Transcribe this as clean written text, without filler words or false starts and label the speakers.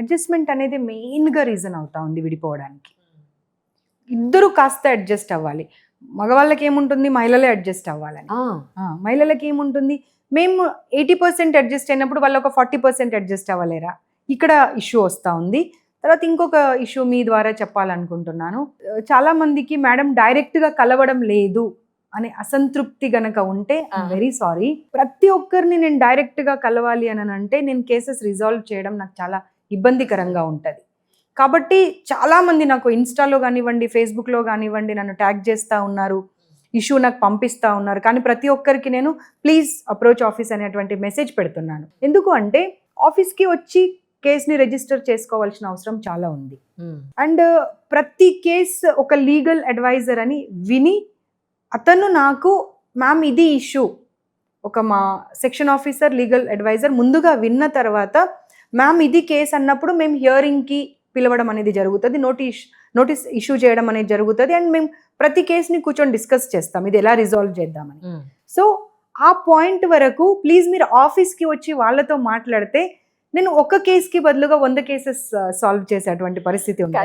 Speaker 1: Adjustment అనేది మెయిన్గా reason అవుతా ఉంది విడిపోవడానికి. ఇద్దరు కాస్త అడ్జస్ట్ అవ్వాలి. మగవాళ్ళకి ఏముంటుంది, మహిళలే అడ్జస్ట్ అవ్వాలని. మహిళలకి ఏముంటుంది, మేము 80% అడ్జస్ట్ అయినప్పుడు వాళ్ళు ఒక 40% అడ్జస్ట్ అవ్వలేరా, ఇక్కడ ఇష్యూ వస్తూ ఉంది. తర్వాత ఇంకొక ఇష్యూ మీ ద్వారా చెప్పాలనుకుంటున్నాను. చాలామందికి మేడం డైరెక్ట్గా కలవడం లేదు అనే అసంతృప్తి గనక ఉంటే వెరీ సారీ. ప్రతి ఒక్కరిని నేను డైరెక్ట్గా కలవాలి అని అంటే నేను కేసెస్ రిజాల్వ్ చేయడం నాకు చాలా ఇబ్బందికరంగా ఉంటుంది. కాబట్టి చాలామంది నాకు ఇన్స్టాలో కానివ్వండి, ఫేస్బుక్లో కానివ్వండి నన్ను ట్యాగ్ చేస్తూ ఉన్నారు, ఇష్యూ నాకు పంపిస్తూ ఉన్నారు. కానీ ప్రతి ఒక్కరికి నేను ప్లీజ్ అప్రోచ్ ఆఫీస్ అనేటువంటి మెసేజ్ పెడుతున్నాను. ఎందుకు అంటే ఆఫీస్కి వచ్చి కేసుని రిజిస్టర్ చేసుకోవాల్సిన అవసరం చాలా ఉంది. అండ్ ప్రతి కేసు ఒక లీగల్ అడ్వైజర్ అని విని అతను నాకు మ్యామ్ ఇది ఇష్యూ, ఒక మా సెక్షన్ ఆఫీసర్ లీగల్ అడ్వైజర్ ముందుగా విన్న తర్వాత మ్యామ్ ఇది కేసు అన్నప్పుడు మేము హియరింగ్కి పిలవడం అనేది జరుగుతుంది, నోటీస్ ఇష్యూ చేయడం అనేది జరుగుతుంది. అండ్ మేము ప్రతి కేసుని కూర్చొని డిస్కస్ చేస్తాం ఇది ఎలా రిజాల్వ్ చేద్దామని. సో ఆ పాయింట్ వరకు ప్లీజ్ మీరు ఆఫీస్కి వచ్చి వాళ్ళతో మాట్లాడితే నేను ఒక కేసుకి బదులుగా 100 కేసెస్ సాల్వ్ చేసేటువంటి పరిస్థితి ఉంది.